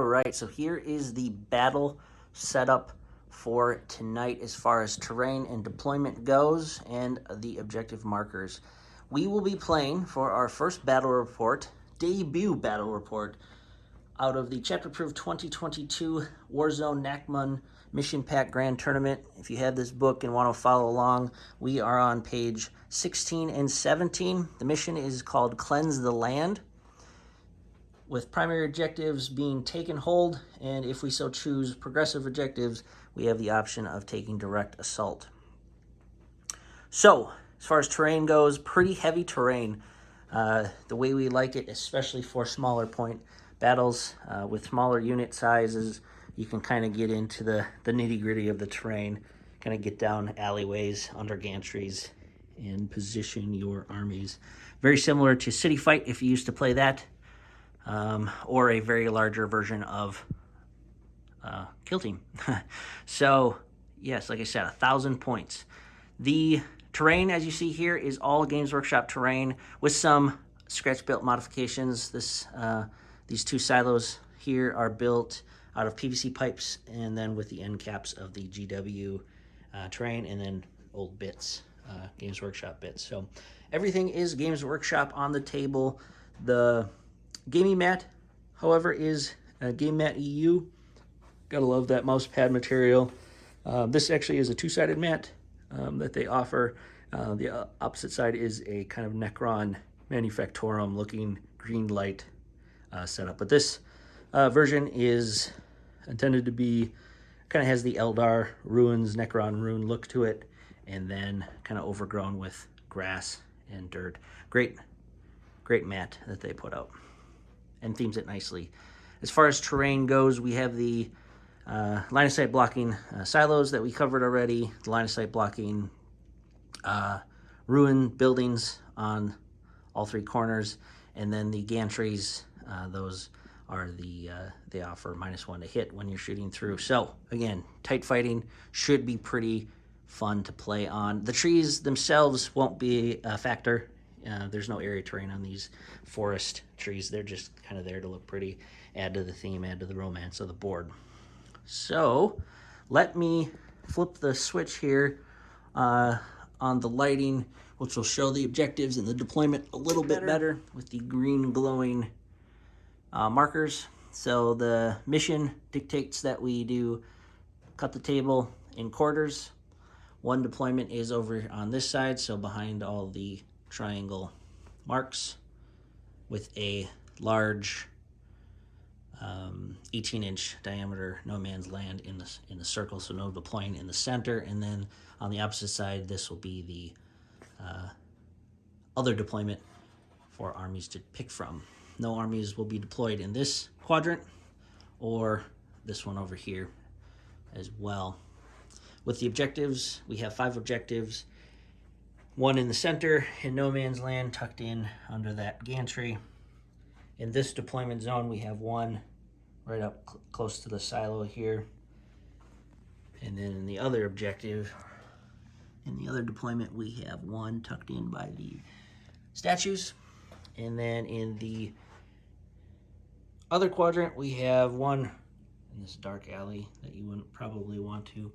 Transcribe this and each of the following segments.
All right, so here is the battle setup for tonight as far as terrain and deployment goes and the objective markers. We will be playing for our first battle report, debut battle report, out of the Chapter Approved 2022 Warzone Nachman Mission Pack Grand Tournament. If you have this book and want to follow along, we are on page 16 and 17. The mission is called Cleanse the Land, with primary objectives being take and hold, and if we so choose progressive objectives, we have the option of taking direct assault. So, as far as terrain goes, pretty heavy terrain. The way we like it, especially for smaller point battles with smaller unit sizes, you can kind of get into the nitty-gritty of the terrain, kind of get down alleyways, under gantries, and position your armies. Very similar to City Fight if you used to play that. Or a very larger version of Kill Team. So, yes, like I said, 1,000 points. The terrain, as you see here, is all Games Workshop terrain with some scratch-built modifications. These two silos here are built out of PVC pipes and then with the end caps of the GW terrain and then old bits, Games Workshop bits. So everything is Games Workshop on the table. The gaming mat, however, is Game Mat EU. Gotta love that mouse pad material. This actually is a two-sided mat that they offer. The opposite side is a kind of Necron Manufactorum looking green light setup. But this version is intended to be, kind of has the Eldar ruins, Necron rune look to it, and then kind of overgrown with grass and dirt. Great mat that they put out and themes it nicely. As far as terrain goes, we have the line of sight blocking silos that we covered already, the line of sight blocking ruin buildings on all three corners, and then the gantries, those are they offer -1 to hit when you're shooting through. So again, tight fighting should be pretty fun to play on. The trees themselves won't be a factor. There's no area terrain on these forest trees. They're just kind of there to look pretty, add to the theme, add to the romance of the board. So let me flip the switch here on the lighting, which will show the objectives and the deployment a little bit better with the green glowing markers. So the mission dictates that we do cut the table in quarters. One deployment is over on this side, so behind all the triangle marks, with a large 18-inch diameter no man's land in the circle, so no deploying in the center. And then on the opposite side, this will be the other deployment for armies to pick from. No armies will be deployed in this quadrant or this one over here as well. With the objectives, we have 5 objectives. One in the center in no man's land, tucked in under that gantry. In this deployment zone, we have one right up close to the silo here. And then in the other objective, in the other deployment, we have one tucked in by the statues. And then in the other quadrant, we have one in this dark alley that you wouldn't probably want to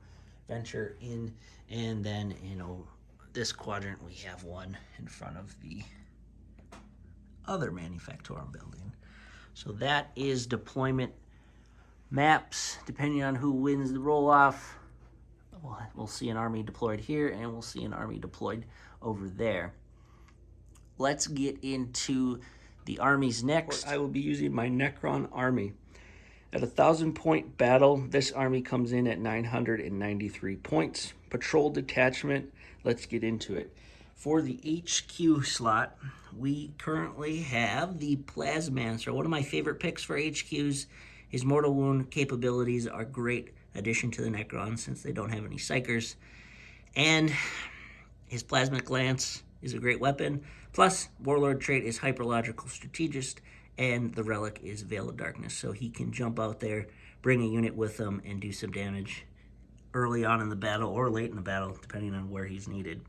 venture in. And then in this quadrant, we have one in front of the other Manufactorum building. So that is deployment maps. Depending on who wins the roll-off, we'll see an army deployed here, and we'll see an army deployed over there. Let's get into the armies next. I will be using my Necron army. At 1,000-point battle, this army comes in at 993 points. Patrol detachment, let's get into it. For the HQ slot, we currently have the Plasmancer. One of my favorite picks for HQs. His mortal wound capabilities are a great addition to the Necrons since they don't have any psychers. And his Plasmic Lance is a great weapon. Plus, Warlord trait is Hyperlogical Strategist, and the relic is Veil of Darkness. So he can jump out there, bring a unit with him, and do some damage early on in the battle or late in the battle, depending on where he's needed.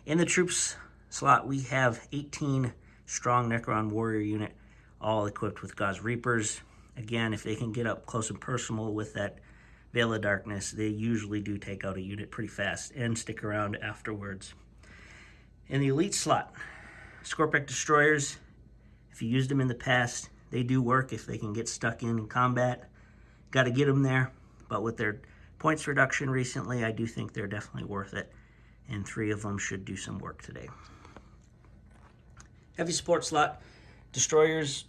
In the troops slot, we have 18 strong Necron warrior unit, all equipped with Gauss Reapers. Again, if they can get up close and personal with that Veil of Darkness, they usually do take out a unit pretty fast and stick around afterwards. In the elite slot, Scorpic Destroyers, if you used them in the past, they do work if they can get stuck in combat. Got to get them there, but with their points reduction recently, I do think they're definitely worth it, and 3 of them should do some work today. Heavy support slot, Destroyers,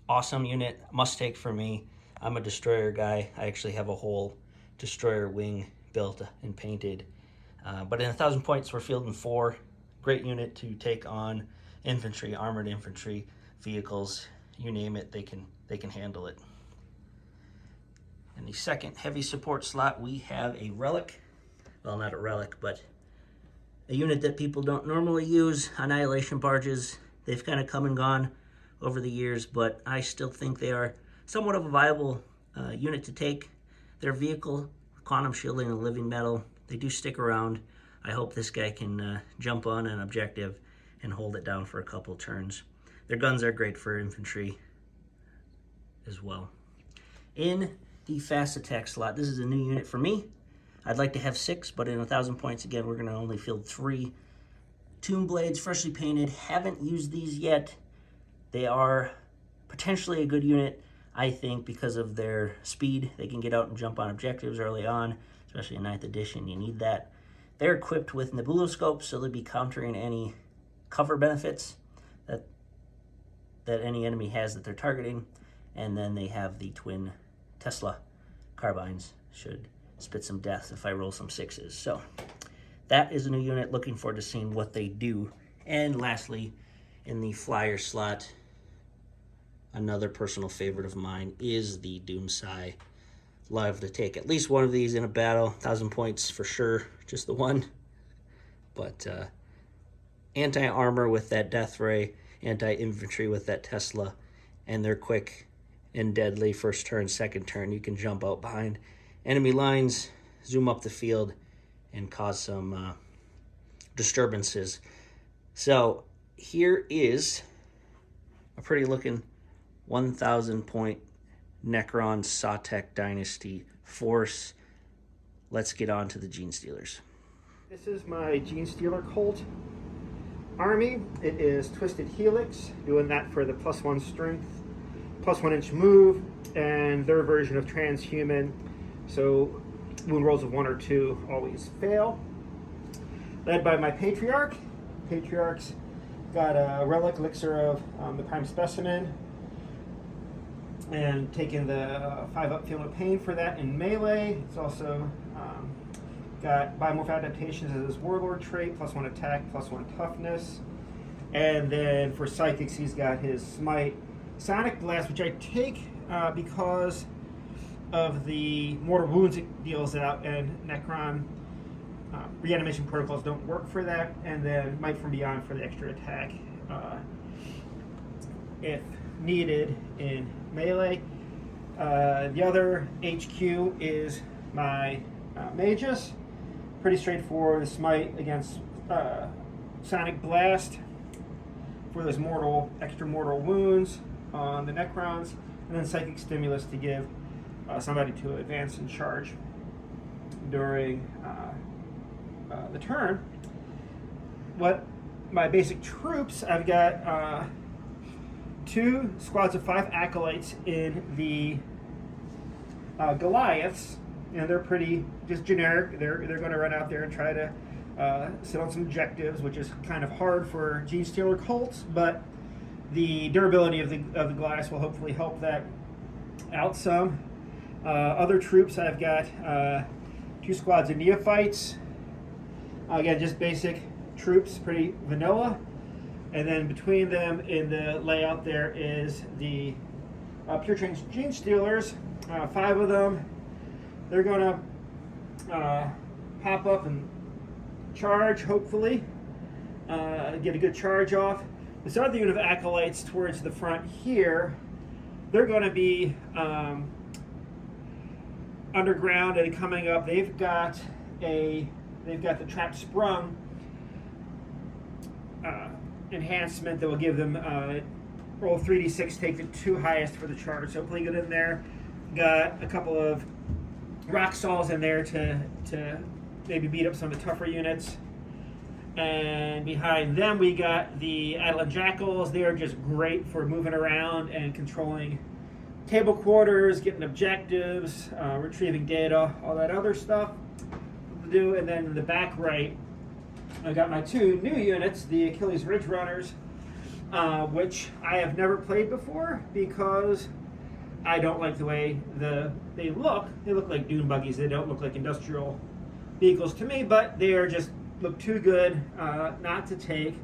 awesome unit, must take for me. I'm a Destroyer guy. I actually have a whole Destroyer wing built and painted. But in 1,000 points, we're fielding 4. Great unit to take on infantry, armored infantry, vehicles, you name it, they can handle it. In the second heavy support slot, we have a relic. Well, not a relic, but a unit that people don't normally use, Annihilation Barges. They've kind of come and gone over the years, but I still think they are somewhat of a viable unit to take. Their vehicle, quantum shielding and living metal, they do stick around. I hope this guy can jump on an objective and hold it down for a couple turns. Their guns are great for infantry as well. In the fast attack slot, this is a new unit for me. I'd like to have 6, but in 1,000 points, again, we're going to only field 3. Tomb Blades, freshly painted. Haven't used these yet. They are potentially a good unit, I think, because of their speed. They can get out and jump on objectives early on, especially in 9th edition. You need that. They're equipped with nebuloscopes, so they'll be countering any cover benefits that any enemy has that they're targeting. And then they have the twin Tesla carbines. Should spit some death if I roll some 6s. So that is a new unit. Looking forward to seeing what they do. And lastly, in the flyer slot, another personal favorite of mine is the Doomsai. Love to take at least one of these in a battle. 1,000 points for sure, just the one. But anti-armor with that Death Ray, anti-infantry with that Tesla, and they're quick and deadly first turn, second turn. You can jump out behind enemy lines, zoom up the field, and cause some disturbances. So here is a pretty looking 1,000 point Necron Sawtek Dynasty force. Let's get on to the Genestealers. This is my Genestealer cult army. It is Twisted Helix, doing that for the +1 strength, +1 inch move, and their version of transhuman. So wound rolls of 1 or 2 always fail. Led by my Patriarch. Patriarch's got a relic elixir of the prime specimen, and taking the 5-up Feel No Pain for that in melee. It's also got biomorph adaptations as his warlord trait, +1 attack, +1 toughness. And then for psychics, he's got his smite Sonic Blast, which I take because of the mortal wounds it deals out, and Necron reanimation protocols don't work for that, and then Might from Beyond for the extra attack if needed in melee. The other HQ is my Magus. Pretty straightforward. Smite against Sonic Blast for those extra mortal wounds on the Necrons, and then Psychic Stimulus to give somebody to advance and charge during the turn. What my basic troops, I've got 2 squads of 5 acolytes in the Goliaths, and they're pretty just generic. They're going to run out there and try to sit on some objectives, which is kind of hard for Genestealer cults, but the durability of the Goliaths will hopefully help that out some. Other troops, I've got 2 squads of Neophytes. Again, just basic troops, pretty vanilla. And then between them in the layout there is the Pure Trained Genestealers, 5 of them. They're going to pop up and charge, hopefully. Get a good charge off. This other unit of Acolytes towards the front here, they're going to be underground and coming up. They've got the Trapped Sprung enhancement that will give them roll 3d6, take the 2 highest for the charge. So putting it in there. Got a couple of rock saws in there to maybe beat up some of the tougher units. And behind them we got the Atlan Jackals. They are just great for moving around and controlling table quarters, getting objectives, retrieving data, all that other stuff to do. And then in the back right, I got my 2 new units, the Achilles Ridge Runners, which I have never played before because I don't like the way they look. They look like dune buggies. They don't look like industrial vehicles to me, but they are just look too good not to take.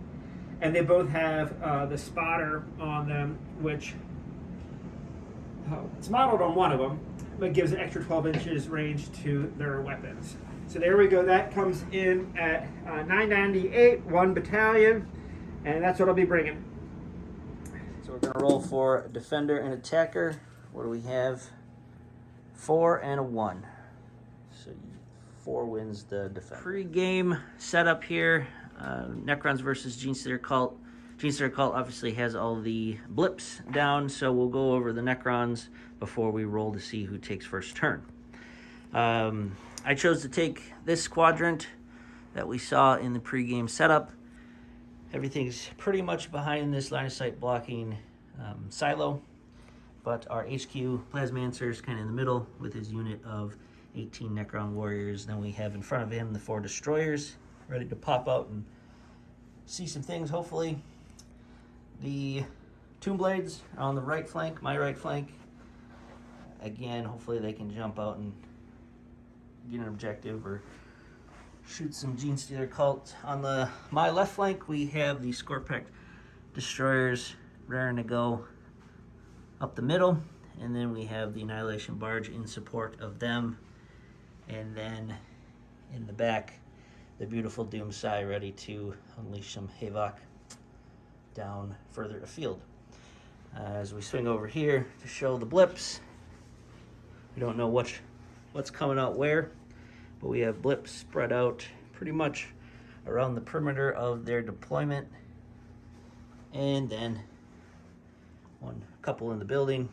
And they both have the spotter on them, which it's modeled on one of them, but gives an extra 12 inches range to their weapons. So there we go. That comes in at 998, 1 battalion, and that's what I'll be bringing. So we're going to roll for defender and attacker. What do we have? 4 and a 1. So 4 wins the defender. Pre-game setup here. Necrons versus Genestealer Cult. Genestealer Cult obviously has all the blips down, so we'll go over the Necrons before we roll to see who takes first turn. I chose to take this quadrant that we saw in the pre-game setup. Everything's pretty much behind this line of sight blocking silo, but our HQ Plasmancer is kind of in the middle with his unit of 18 Necron warriors. Then we have in front of him the 4 destroyers ready to pop out and see some things, hopefully. The Tomb Blades are on the right flank, my right flank. Again, hopefully they can jump out and get an objective or shoot some Genestealer Cult. On my left flank, we have the Scorpec destroyers raring to go up the middle, and then we have the Annihilation Barge in support of them, and then in the back, the beautiful Doomsai ready to unleash some havoc down further afield. As we swing over here to show the blips, we don't know what's coming out where, but we have blips spread out pretty much around the perimeter of their deployment, and then a couple in the building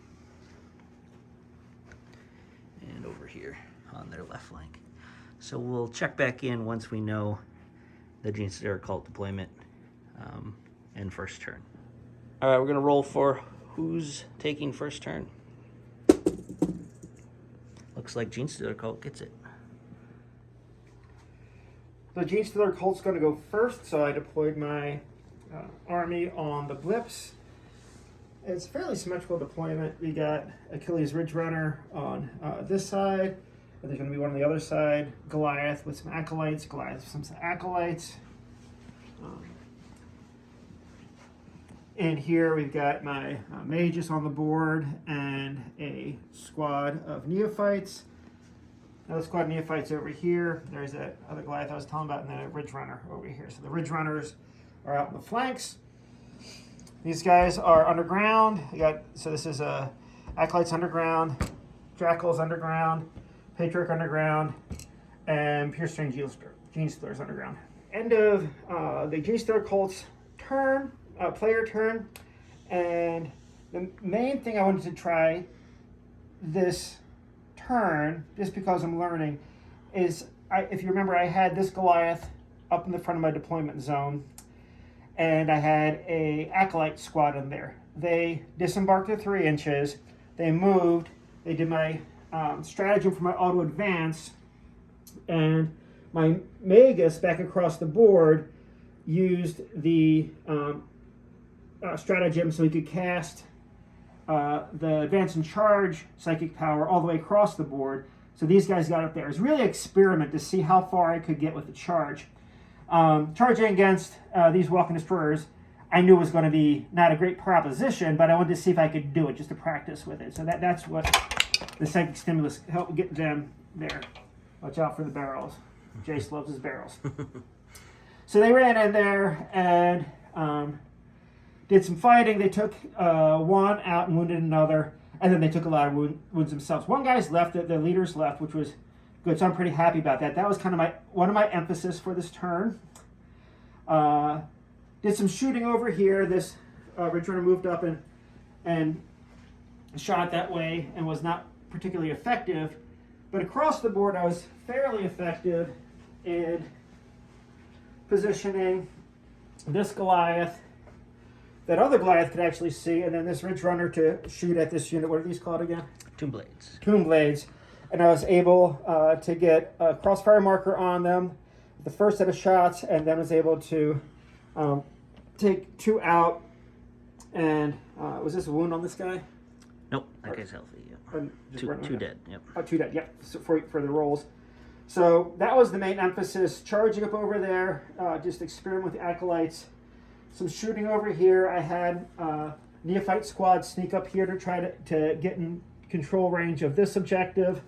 and over here on their left flank. So we'll check back in once we know the Genestealer Cult deployment and first turn. All right, we're gonna roll for who's taking first turn. Looks like Genestealer Cult gets it. The Genestealer Cult's going to go first, so I deployed my army on the blips. It's fairly symmetrical deployment. We got Achilles Ridge Runner on this side, and there's going to be one on the other side. Goliath with some acolytes. And here we've got my mages on the board and a squad of neophytes. Another squad of neophytes over here. There's that other Goliath I was telling about, and then a Ridge Runner over here. So the Ridge Runners are out in the flanks. These guys are underground. So this is Acolytes underground, Jackals underground, Patriarch underground, and Pure String Genestealers underground. End of the Genestealer Cult's turn. Player turn, and the main thing I wanted to try this turn, just because I'm learning, is if you remember, I had this Goliath up in the front of my deployment zone, and I had a Acolyte squad in there. They disembarked at 3 inches, they moved, they did my stratagem for my auto advance, and my Magus back across the board used the stratagem so he could cast the advance and charge psychic power all the way across the board. So these guys got up there. It was really an experiment to see how far I could get with the charge. Charging against these walking destroyers, I knew was going to be not a great proposition, but I wanted to see if I could do it just to practice with it. So that's what the psychic stimulus helped get them there. Watch out for the barrels. Jace loves his barrels. So they ran in there and did some fighting. They took one out and wounded another, and then they took a lot of wounds themselves. One guy's left, the leaders left, which was good, so I'm pretty happy about that. That was kind of one of my emphasis for this turn. Did some shooting over here. This Ridge Runner moved up and and shot that way and was not particularly effective. But across the board, I was fairly effective in positioning this Goliath, that other Goliath could actually see, and then this Ridge Runner to shoot at this unit. What are these called again? Tomb Blades. Tomb Blades. And I was able to get a crossfire marker on them, the first set of shots, and then was able to take 2 out. And was this a wound on this guy? Nope, that guy's healthy. Yeah. Two dead. Yep. 2 dead. Yep. So for the rolls. So that was the main emphasis. Charging up over there, just experiment with the acolytes. Some shooting over here. I had Neophyte Squad sneak up here to try to get in control range of this objective,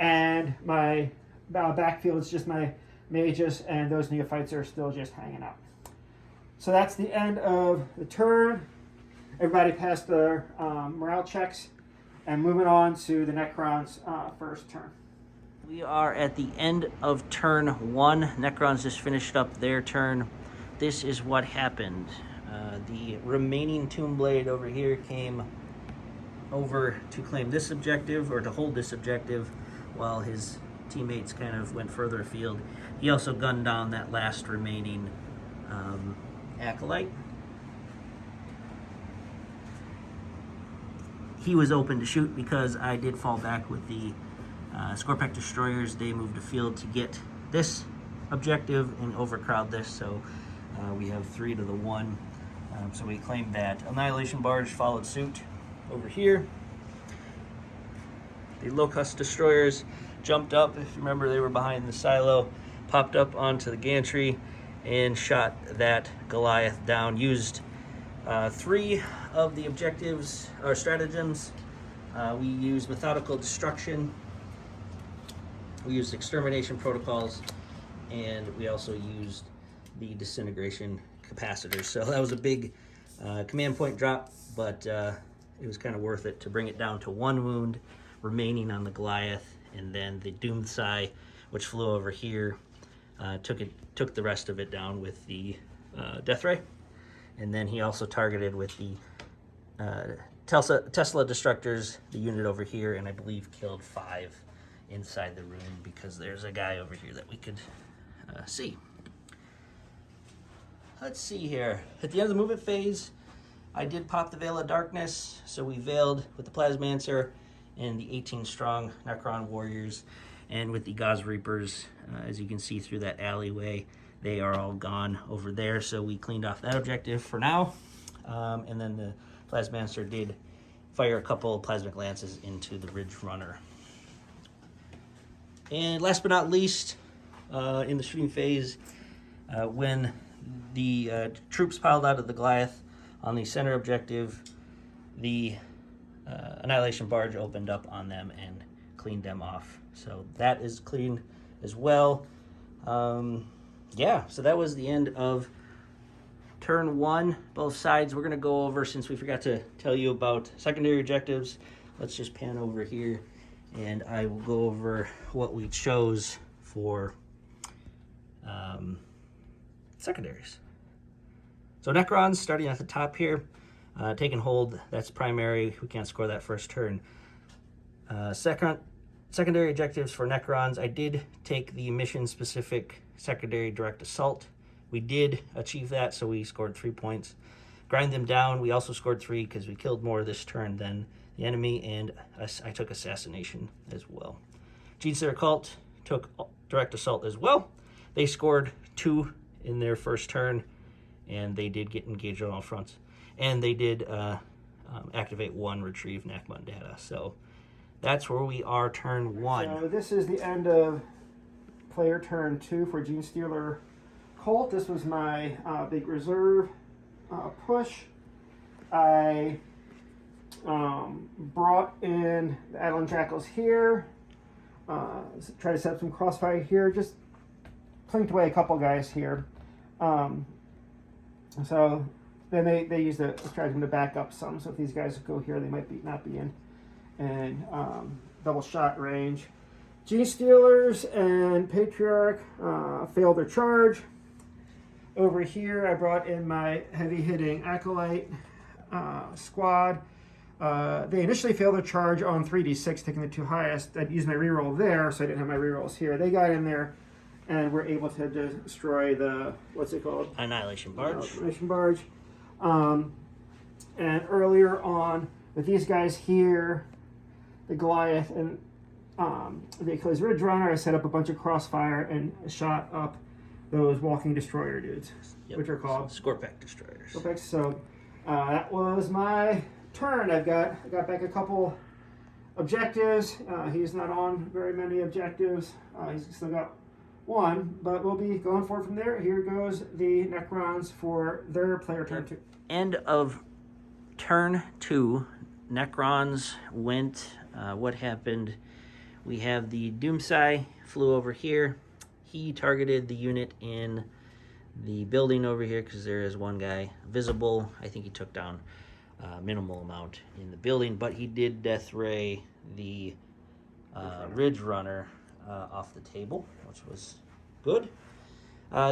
and my backfield is just my mages, and those Neophytes are still just hanging out. So that's the end of the turn. Everybody passed their morale checks, and moving on to the Necrons' first turn. We are at the end of turn 1. Necrons just finished up their turn. This is what happened. The remaining Tomb Blade over here came over to claim this objective, or to hold this objective, while his teammates kind of went further afield. He also gunned down that last remaining acolyte. He was open to shoot because I did fall back with the Scorpec Destroyers. They moved afield to get this objective and overcrowd this, so we have 3 to the 1. So we claimed that. Annihilation Barge followed suit over here. The Locust Destroyers jumped up. If you remember, they were behind the silo, popped up onto the gantry and shot that Goliath down. Used 3 of the objectives or stratagems. We used methodical destruction. We used extermination protocols, and we also used the disintegration capacitors. So that was a big command point drop, but it was kind of worth it to bring it down to 1 wound remaining on the Goliath, and then the Doomed Sigh, which flew over here, took the rest of it down with the Death Ray. And then he also targeted with the Tesla Destructors, the unit over here, and I believe killed 5 inside the room, because there's a guy over here that we could see. Let's see here. At the end of the movement phase, I did pop the Veil of Darkness, so we veiled with the Plasmancer and the 18 strong Necron warriors, and with the Gauze Reapers, as you can see through that alleyway, they are all gone over there, so we cleaned off that objective for now. And then the Plasmancer did fire a couple Plasmic Lances into the Ridge Runner. And last but not least, in the shooting phase, when the troops piled out of the Goliath on the center objective, the Annihilation Barge opened up on them and cleaned them off. So that is clean as well. Yeah, so that was the end of turn 1. Both sides we're going to go over, since we forgot to tell you about secondary objectives. Let's just pan over here, and I will go over what we chose for secondaries. So Necrons, starting at the top here, taking hold, that's primary. We can't score that first turn. Secondary objectives for Necrons, I did take the mission-specific secondary direct assault. We did achieve that, so we scored 3 points. Grind them down, we also scored 3 because we killed more this turn than the enemy, and I took assassination as well. Genestealer Cult took direct assault as well. They scored 2 in their first turn, and they did get engaged on all fronts. And they did activate 1 retrieve Nakmun data. So that's where we are turn 1. So this is the end of player turn 2 for Genestealer Cult. This was my big reserve push. I brought in the Adelan Jackals here. Try to set up some crossfire here. Just plinked away a couple guys here. So then they use the stratagem to back up some. So if these guys go here, they might not be in double shot range. Genestealers and Patriarch failed their charge. Over here, I brought in my heavy hitting Acolyte squad. They initially failed their charge on 3d6, taking the two highest. I'd used my reroll there, so I didn't have my rerolls here. They got in there and were able to destroy the, what's it called? Annihilation Barge. Annihilation Barge. And earlier on, with these guys here, the Goliath and the Achilles Ridge Runner, I set up a bunch of crossfire and shot up those walking destroyer dudes, which are called Scorpec destroyers. Scorpec. So that was my turn. I got back a couple objectives. He's not on very many objectives. He's still got one, but we'll be going forward from there. Here goes the Necrons for their player turn 2. End of turn 2. Necrons went. What happened? We have the Doomsai flew over here. He targeted the unit in the building over here because there is one guy visible. I think he took down a minimal amount in the building, but he did death ray the Ridge Runner off the table, which was good.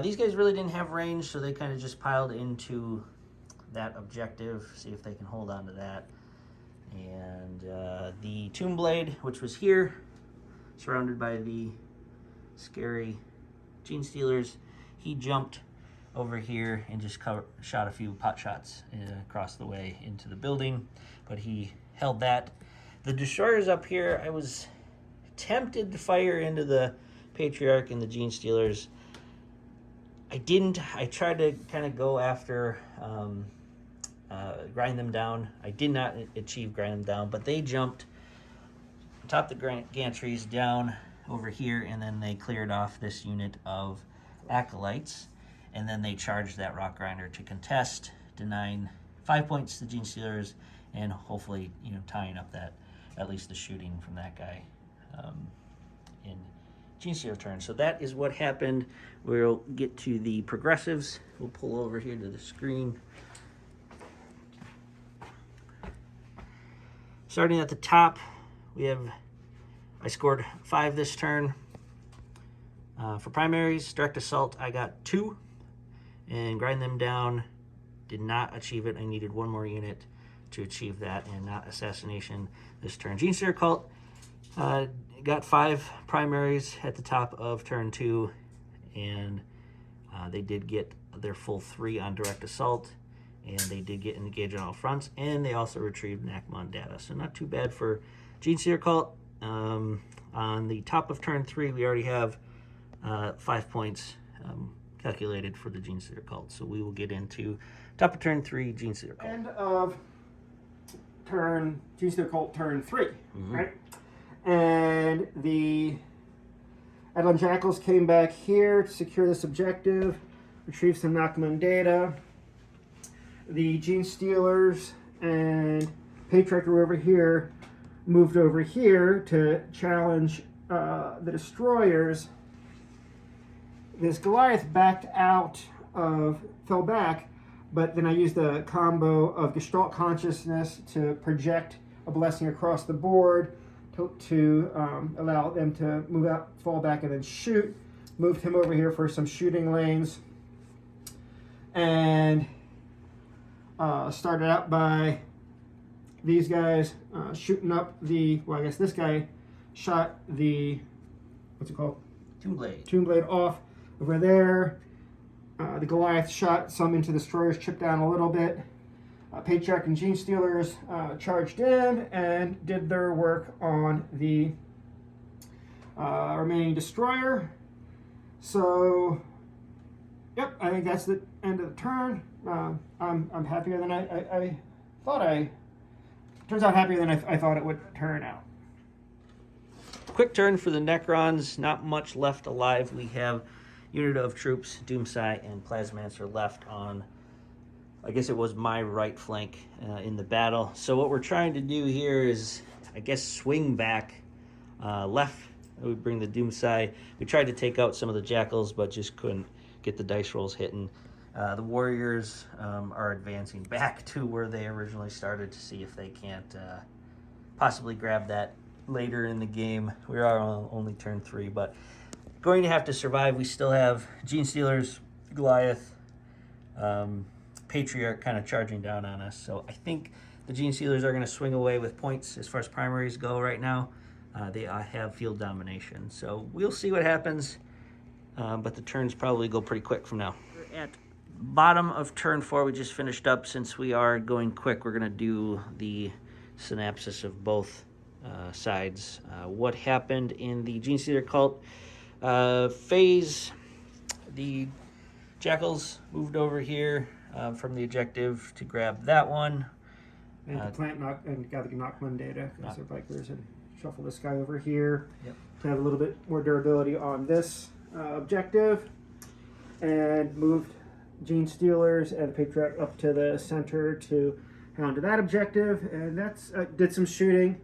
These guys really didn't have range, so they kind of just piled into that objective, see if they can hold on to that. And the Tomb Blade, which was here, surrounded by the scary Genestealers, he jumped over here and just shot a few pot shots across the way into the building, but he held that. The destroyers up here, I was tempted to fire into the Patriarch and the Genestealers. I didn't. I tried to kind of go after grind them down. I did not achieve grind them down, but they jumped top the gantries down over here, and then they cleared off this unit of acolytes, and then they charged that rock grinder to contest, denying 5 points to the Genestealers, and hopefully, tying up that, at least the shooting from that guy in Genestealer turn. So that is what happened. We'll get to the progressives. We'll pull over here to the screen. Starting at the top, I scored 5 this turn. For primaries, direct assault, I got 2, and grind them down, did not achieve it. I needed 1 more unit to achieve that, and not assassination this turn. Genestealer Cult got 5 primaries at the top of turn 2, and they did get their full 3 on direct assault, and they did get engaged on all fronts, and they also retrieved Nachmon data. So not too bad for Genestealer Cult. On the top of turn 3, we already have 5 points calculated for the Genestealer Cult. So we will get into top of turn 3, Genestealer Cult. End of turn, Genestealer Cult turn 3, right? And the Eidolon Jackals came back here to secure this objective, retrieve some Nachmon data. The Genestealers and Patriarch were over here, moved over here to challenge the destroyers. This Goliath fell back, but then I used a combo of Gestalt Consciousness to project a blessing across the board to allow them to move out, fall back, and then shoot. Moved him over here for some shooting lanes. And started out by these guys shooting up I guess this guy shot the, what's it called? Tomb Blade off over there. The Goliath shot some into the destroyers, chipped down a little bit. Patriarch and Genestealers charged in and did their work on the remaining destroyer. So, yep, I think that's the end of the turn. I'm happier than I thought turns out happier than I thought it would turn out. Quick turn for the Necrons. Not much left alive. We have unit of troops, Doomsai and Plasmancer left on, I guess it was my right flank in the battle. So what we're trying to do here is, I guess, swing back left. We bring the Doomsai. We tried to take out some of the Jackals, but just couldn't get the dice rolls hitting. The Warriors are advancing back to where they originally started to see if they can't possibly grab that later in the game. We are on only turn 3, but going to have to survive. We still have Genestealers, Goliath, Patriarch kind of charging down on us. So I think the Genestealers are going to swing away with points as far as primaries go right now. They have field domination. So we'll see what happens, but the turns probably go pretty quick from now. We're at bottom of turn 4. We just finished up. Since we are going quick, we're going to do the synopsis of both sides. What happened in the Genestealer cult phase, the Jackals moved over here from the objective to grab that one. And to plant and gather Knockman data because they're bikers, and shuffle this guy over here to have a little bit more durability on this objective, and moved Genestealers and Patriarch up to the center to hound to that objective, and that's did some shooting.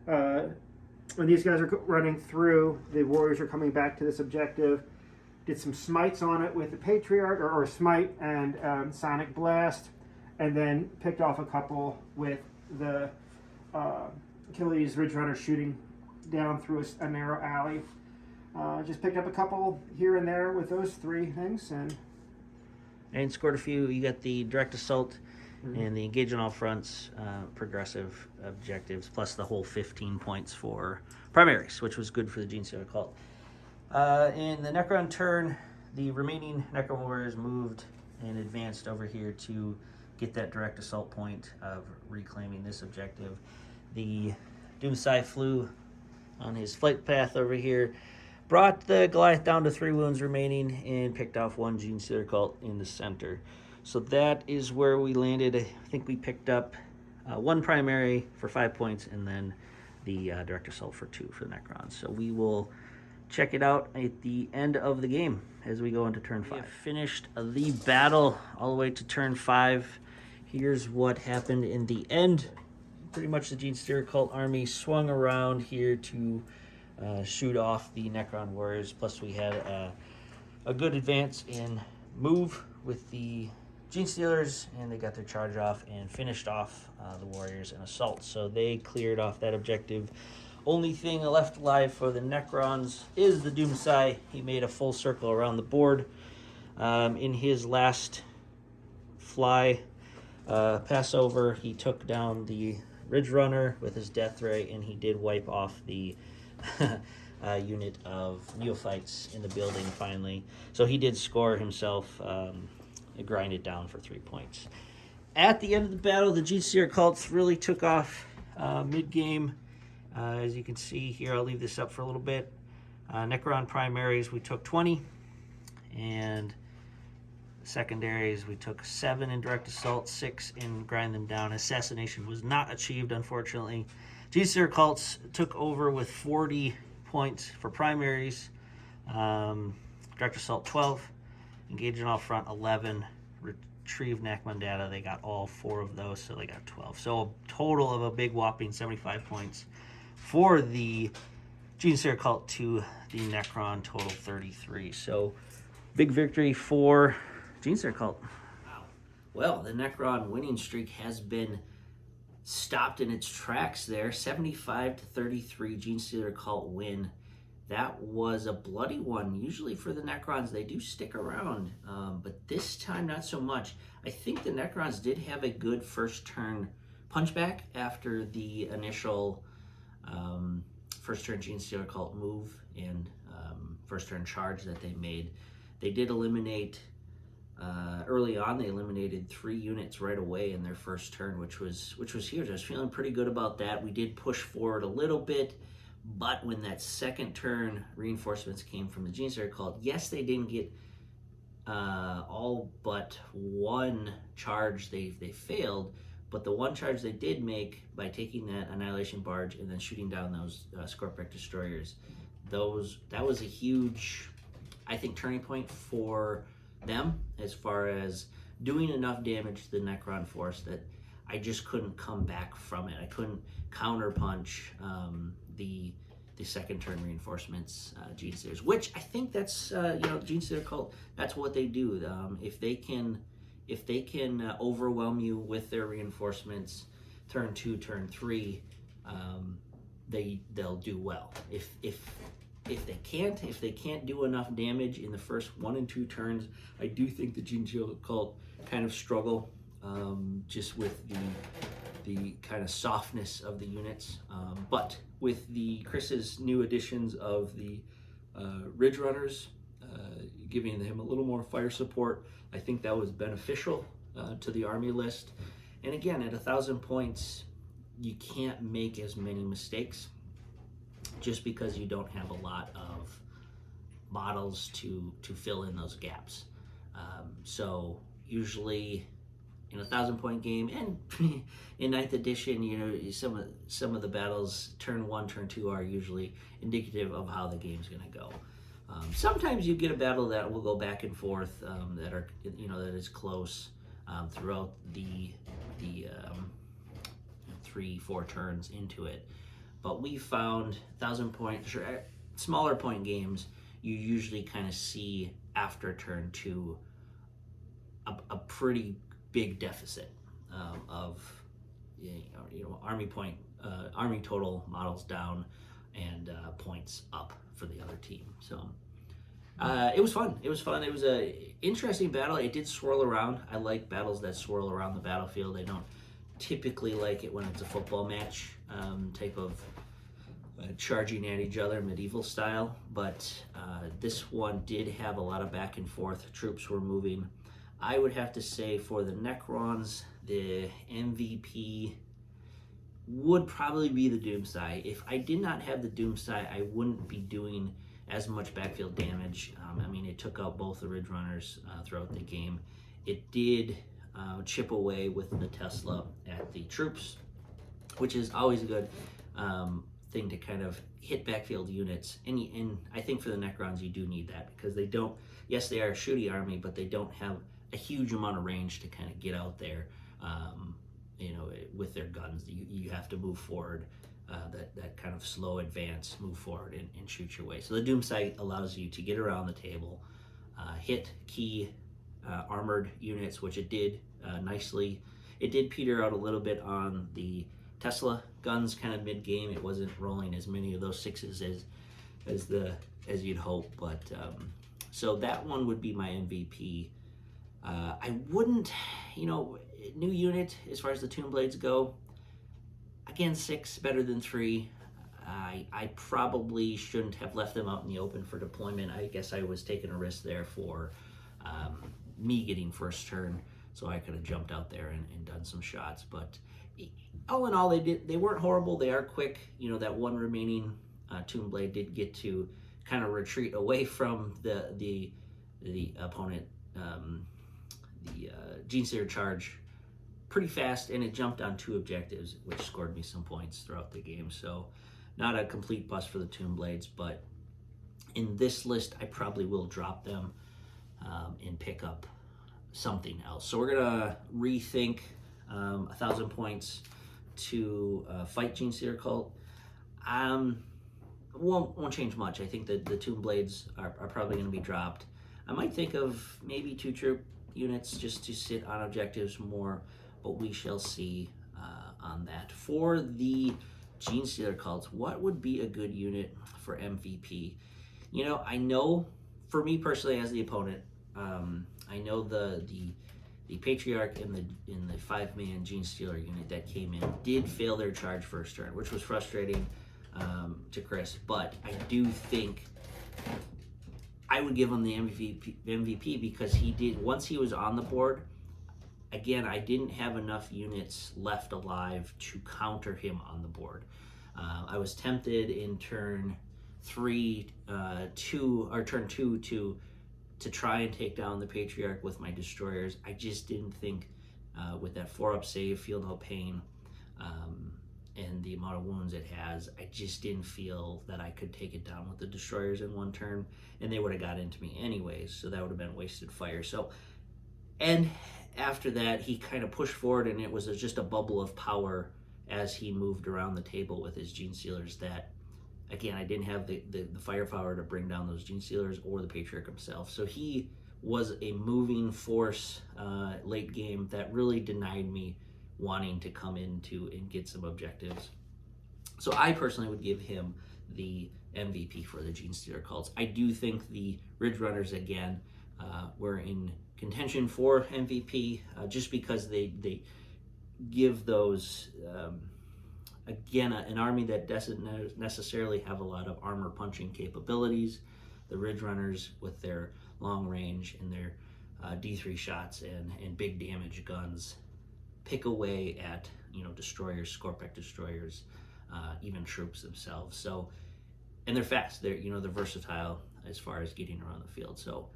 When these guys are running through, the warriors are coming back to this objective. Did some smites on it with the Patriarch, or smite and Sonic Blast, and then picked off a couple with the Achilles Ridge Runner shooting down through a narrow alley. Just picked up a couple here and there with those 3 things, and scored a few. You got the direct assault and the engage on all fronts, progressive objectives, plus the whole 15 points for primaries, which was good for the Genestealer cult. In the Necron turn, the remaining Necron warriors moved and advanced over here to get that direct assault point of reclaiming this objective. The Doomsday flew on his flight path over here, brought the Goliath down to 3 wounds remaining, and picked off 1 Genestealer cult in the center. So that is where we landed. I think we picked up 1 primary for 5 points, and then the direct assault for 2 for the Necrons. So we will check it out at the end of the game as we go into turn 5. We have finished the battle all the way to turn 5. Here's what happened in the end. Pretty much the Genestealer cult army swung around here to shoot off the Necron warriors. Plus we had a good advance in move with the Genestealers, and they got their charge off and finished off the warriors in assault. So they cleared off that objective. Only thing left alive for the Necrons is the Doomsday. He made a full circle around the board. In his last fly passover, he took down the Ridge Runner with his death ray, and he did wipe off the unit of neophytes in the building finally. So he did score himself, grind it down for 3 points. At the end of the battle, the Genestealer cults really took off mid-game. As you can see here, I'll leave this up for a little bit. Necron primaries, we took 20, and secondaries, we took 7 in direct assault, 6 in grind them down. Assassination was not achieved, unfortunately. Genestealer cults took over with 40 points for primaries. Direct assault 12, engage on all front 11, retrieve Nachman data. They got all 4 of those, so they got 12. So a total of a big whopping 75 points for the Genestealer cult to the Necron, total 33. So big victory for Genestealer cult. Wow. Well, the Necron winning streak has been stopped in its tracks there. 75-33 Genestealer cult win. That was a bloody one. Usually for the Necrons, they do stick around, but this time not so much. I think the Necrons did have a good first turn punchback after the initial first turn Genestealer cult move and first turn charge that they made. They did eliminate early on. They eliminated 3 units right away in their first turn, which was huge. I was feeling pretty good about that. We did push forward a little bit, but when that second turn reinforcements came from the Genestealer cult, yes, they didn't get all but 1 charge. They failed, but the 1 charge they did make by taking that Annihilation Barge and then shooting down those Scorpion Destroyers, that was a huge, I think, turning point for them as far as doing enough damage to the Necron force that I just couldn't come back from it. I couldn't counterpunch the second turn reinforcements, Genestealers, which I think that's Genestealer cult. That's what they do. If they can overwhelm you with their reinforcements, turn 2, turn 3, they'll do well. If they can't do enough damage in the first 1 and 2 turns, I do think the Genestealer cult kind of struggle just with the kind of softness of the units. But with Chris's new additions of the Ridge Runners, giving him a little more fire support, I think that was beneficial to the army list. And again, at 1,000 points, you can't make as many mistakes just because you don't have a lot of models to fill in those gaps. So usually in a 1,000-point game, and in 9th edition, you know, some of the battles, turn 1, turn 2 are usually indicative of how the game's going to go. Sometimes you get a battle that will go back and forth, that is close throughout the 3-4 turns into it. But we found 1,000-point, smaller point games, you usually kind of see after turn 2 a pretty big deficit of army total models down and points up for the other team. So it was fun. It was a interesting battle. It did swirl around. I like battles that swirl around the battlefield. I don't typically like it when it's a football match type of charging at each other, medieval style. But this one did have a lot of back and forth. Troops were moving. I would have to say for the Necrons, the MVP would probably be the Doomsday. If I did not have the Doomsday, I wouldn't be doing as much backfield damage. It took out both the Ridge Runners throughout the game. It did chip away with the Tesla at the troops, which is always a good thing to kind of hit backfield units. And I think for the Necrons, you do need that because they don't, yes, they are a shooty army, but they don't have a huge amount of range to kind of get out there, with their guns. You have to move forward, that kind of slow advance, move forward and shoot your way. So the Doomsday allows you to get around the table, hit key armored units, which it did nicely. It did peter out a little bit on the Tesla guns kind of mid-game. It wasn't rolling as many of those 6s as you'd hope, but so that one would be my MVP. I wouldn't, new unit as far as the Tomb Blades go. Again, 6 better than 3. I probably shouldn't have left them out in the open for deployment. I guess I was taking a risk there for me getting first turn, so I could have jumped out there and done some shots. But all in all, they weren't horrible. They are quick. That one remaining Tomb Blade did get to kind of retreat away from the opponent. The Genestealer charge pretty fast, and it jumped on 2 objectives, which scored me some points throughout the game. So not a complete bust for the Tomb Blades, but in this list, I probably will drop them and pick up something else. So we're gonna rethink 1,000 points to fight Genestealer Cult. Won't change much. I think that the Tomb Blades are probably going to be dropped. I might think of maybe 2 troop units just to sit on objectives more, but we shall see on that. For the Genestealer Cults, what would be a good unit for MVP? I know for me personally as the opponent, I know the Patriarch in the 5-man Genestealer unit that came in did fail their charge first turn, which was frustrating to Chris, but I do think I would give him the MVP because he did, once he was on the board, again, I didn't have enough units left alive to counter him on the board. I was tempted in turn 2 to try and take down the Patriarch with my destroyers. I just didn't think with that 4-up save, Feel No Pain, and the amount of wounds it has, I just didn't feel that I could take it down with the destroyers in one turn, and they would have got into me anyways, so that would have been wasted fire. So, and after that, he kind of pushed forward, and it was just a bubble of power as he moved around the table with his Genestealers that, again, I didn't have the firepower to bring down those Genestealers or the Patriarch himself. So he was a moving force late game that really denied me wanting to come into and get some objectives. So I personally would give him the MVP for the Genestealer Cults. I do think the Ridge Runners, again, were in contention for MVP just because they give those, again, an army that doesn't necessarily have a lot of armor punching capabilities. The Ridge Runners with their long range and their D3 shots and big damage guns pick away at, destroyers, Scorpec destroyers, even troops themselves. So, and they're fast. They're versatile as far as getting around the field. So,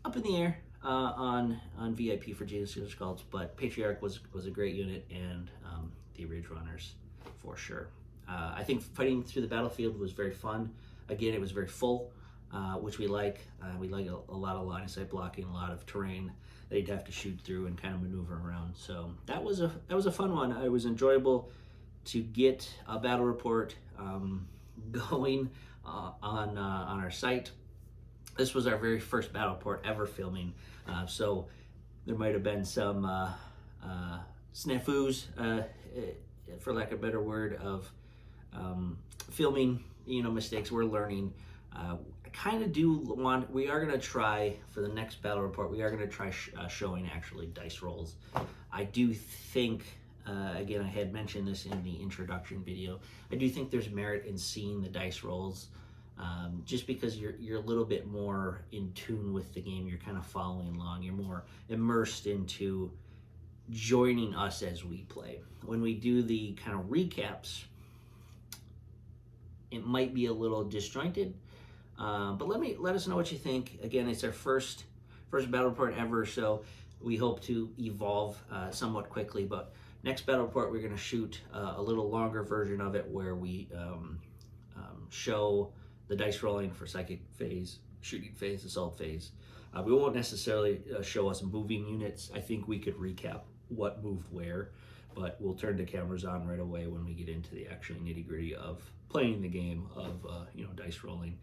up in the air on VIP for Genestealer Cults, but Patriarch was a great unit, and the Ridge Runners for sure. I think fighting through the battlefield was very fun. Again, it was very full, which we like. We like a lot of line of sight blocking, a lot of terrain that you'd have to shoot through and kind of maneuver around. So that was a fun one. It was enjoyable to get a battle report going on our site. This was our very first battle report ever filming, so there might have been some snafus, for lack of a better word, of filming mistakes. We're learning. I kind of do want, we are going to try for the next battle report, we are going to try showing actually dice rolls. I do think, again, I had mentioned this in the introduction video, I do think there's merit in seeing the dice rolls, just because you're a little bit more in tune with the game. You're kind of following along. You're more immersed into joining us as we play. When we do the kind of recaps, it might be a little disjointed, but let us know what you think. Again, it's our first battle report ever, so we hope to evolve somewhat quickly. But next battle report, we're going to shoot a little longer version of it, where we show the dice rolling for psychic phase, shooting phase, assault phase. We won't necessarily show us moving units. I think we could recap what moved where, but we'll turn the cameras on right away when we get into the actual nitty-gritty of playing the game of dice rolling,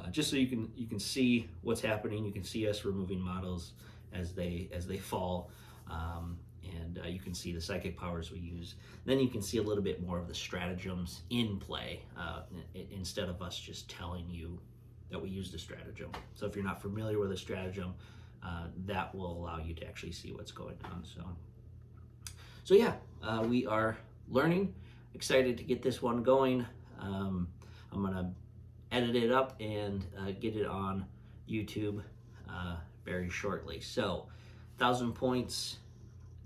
just so you can see what's happening. You can see us removing models as they fall, and you can see the psychic powers we use. Then you can see a little bit more of the stratagems in play, instead of us just telling you that we use the stratagem. So if you're not familiar with a stratagem, that will allow you to actually see what's going on. So yeah, we are learning. Excited to get this one going. I'm gonna edit it up and get it on YouTube very shortly. So 1,000 points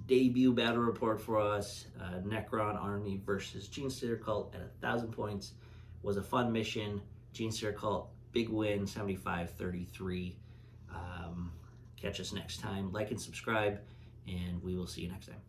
debut battle report for us. Necron army versus Genestealer Cult at 1,000 points. Was a fun mission. Genestealer Cult, big win, 75-33. Catch us next time. Like and subscribe, and we will see you next time.